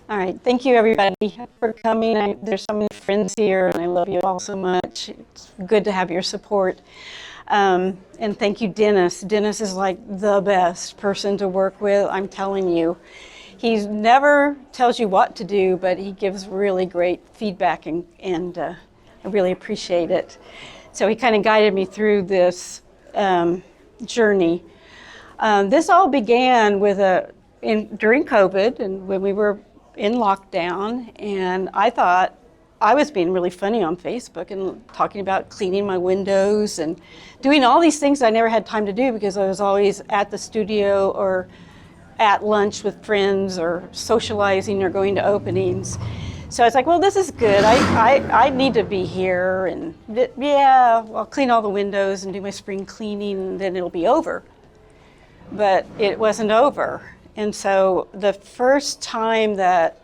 All right, thank you everybody for coming. There's so many friends here and I love you all so much. It's good to have your support. And thank you, Dennis. Dennis is like the best person to work with, I'm telling you. He never tells you what to do, but he gives really great feedback and I really appreciate it. So he kind of guided me through this journey. This all began with during COVID and when we were in lockdown, and I thought I was being really funny on Facebook and talking about cleaning my windows and doing all these things I never had time to do because I was always at the studio or at lunch with friends or socializing or going to openings. So I was like, well, this is good. I need to be here and yeah, I'll clean all the windows and do my spring cleaning and then it'll be over. But it wasn't over. And so the first time that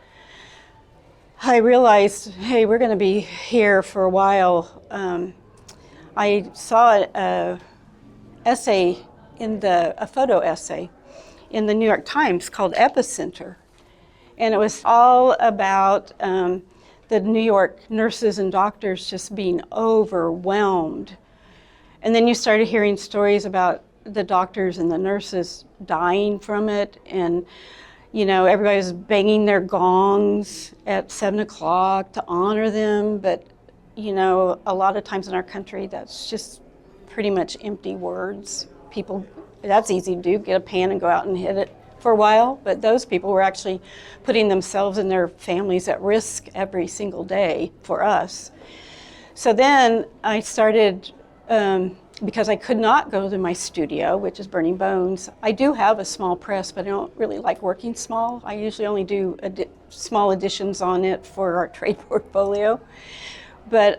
I realized, hey, we're going to be here for a while, I saw a photo essay in the New York Times called Epicenter. And it was all about the New York nurses and doctors just being overwhelmed. And then you started hearing stories about the doctors and the nurses dying from it, and everybody was banging their gongs at 7 o'clock to honor them, but a lot of times in our country that's just pretty much empty words. That's easy to do, get a pan and go out and hit it for a while, but those people were actually putting themselves and their families at risk every single day for us. So then I started because I could not go to my studio, which is Burning Bones. I do have a small press, but I don't really like working small. I usually only do small additions on it for our trade portfolio. But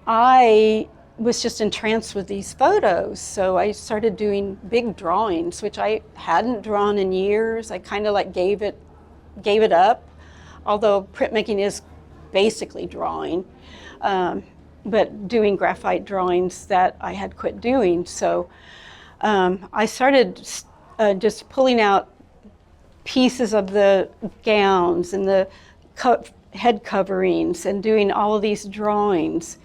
I was just entranced with these photos, so I started doing big drawings, which I hadn't drawn in years. I kind of like gave it up, although printmaking is basically drawing. But doing graphite drawings that I had quit doing. So I started just pulling out pieces of the gowns and the head coverings and doing all of these drawings.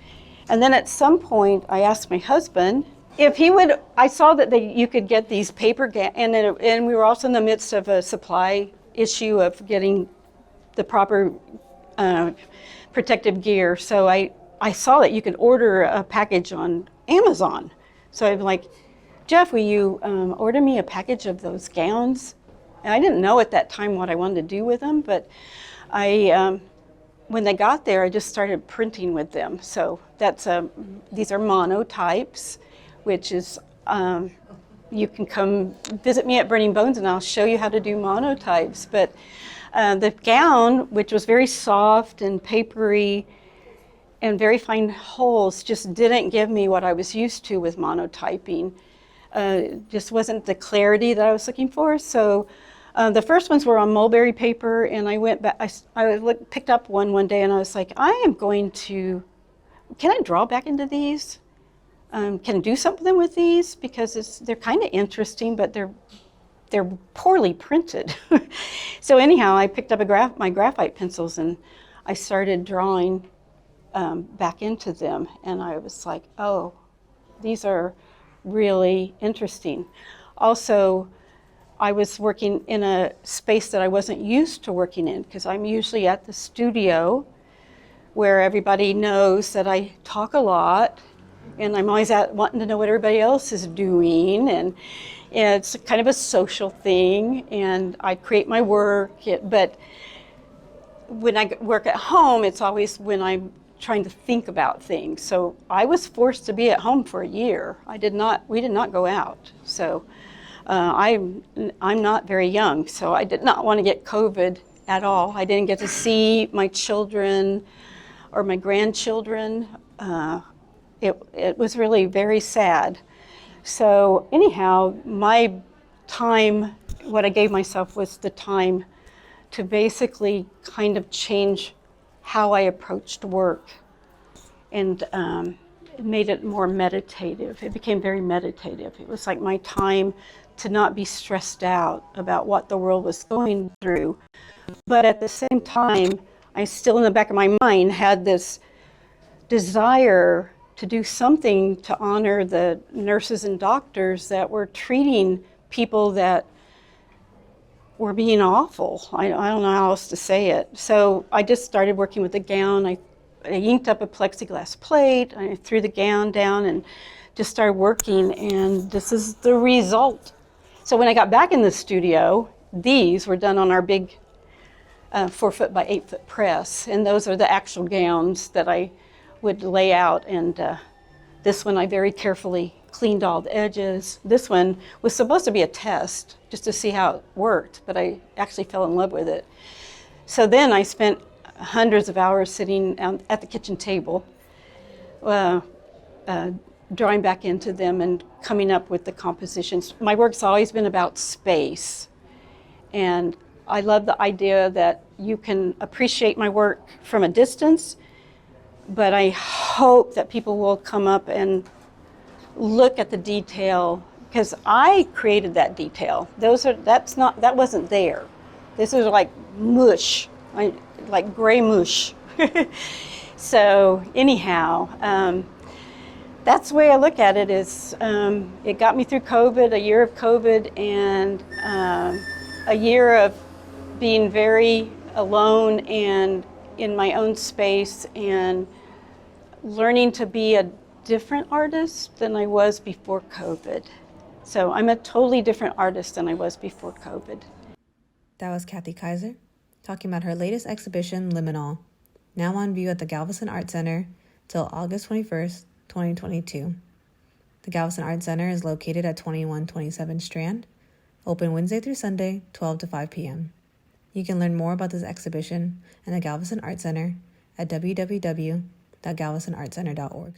And then at some point I asked my husband if he would, I saw that you could get these paper and we were also in the midst of a supply issue of getting the proper protective gear. So I saw that you could order a package on Amazon. So I'm like, Jeff, will you order me a package of those gowns? And I didn't know at that time what I wanted to do with them, but when they got there, I just started printing with them. So these are monotypes, which is, you can come visit me at Burning Bones and I'll show you how to do monotypes. But the gown, which was very soft and papery, and very fine holes, just didn't give me what I was used to with monotyping. Just wasn't the clarity that I was looking for. So the first ones were on mulberry paper, and I went back, picked up one day and I was like, can I draw back into these? Can I do something with these? Because they're kind of interesting, but they're poorly printed. So anyhow, I picked up my graphite pencils and I started drawing back into them, and I was like, oh, these are really interesting. Also, I was working in a space that I wasn't used to working in, because I'm usually at the studio where everybody knows that I talk a lot and I'm always wanting to know what everybody else is doing, and it's kind of a social thing, and I create my work, but when I work at home, it's always when I'm trying to think about things. So I was forced to be at home for a year. We did not go out. So I'm not very young, so I did not want to get COVID at all. I didn't get to see my children or my grandchildren. It was really very sad. So anyhow, my time, what I gave myself was the time to basically kind of change how I approached work, and it made it more meditative. It became very meditative. It was like my time to not be stressed out about what the world was going through. But at the same time, I still in the back of my mind had this desire to do something to honor the nurses and doctors that were treating people that were being awful. I don't know how else to say it. So I just started working with the gown. I inked up a plexiglass plate. I threw the gown down and just started working, and this is the result. So when I got back in the studio, these were done on our big 4-foot by 8-foot press, and those are the actual gowns that I would lay out. And this one I very carefully cleaned all the edges. This one was supposed to be a test just to see how it worked, but I actually fell in love with it. So then I spent hundreds of hours sitting at the kitchen table, drawing back into them and coming up with the compositions. My work's always been about space, and I love the idea that you can appreciate my work from a distance, but I hope that people will come up and look at the detail, because I created that detail. That wasn't there. This is like mush, like gray mush. So anyhow, that's the way I look at it. Is it got me through COVID, a year of COVID, and a year of being very alone and in my own space, and learning to be a different artist than I was before COVID. So I'm a totally different artist than I was before COVID. That was Cathie Kayser talking about her latest exhibition, Liminal, now on view at the Galveston Art Center till August 21st, 2022. The Galveston Art Center is located at 2127 Strand, open Wednesday through Sunday, 12 to 5 p.m. You can learn more about this exhibition and the Galveston Art Center at www.galvestonartcenter.org.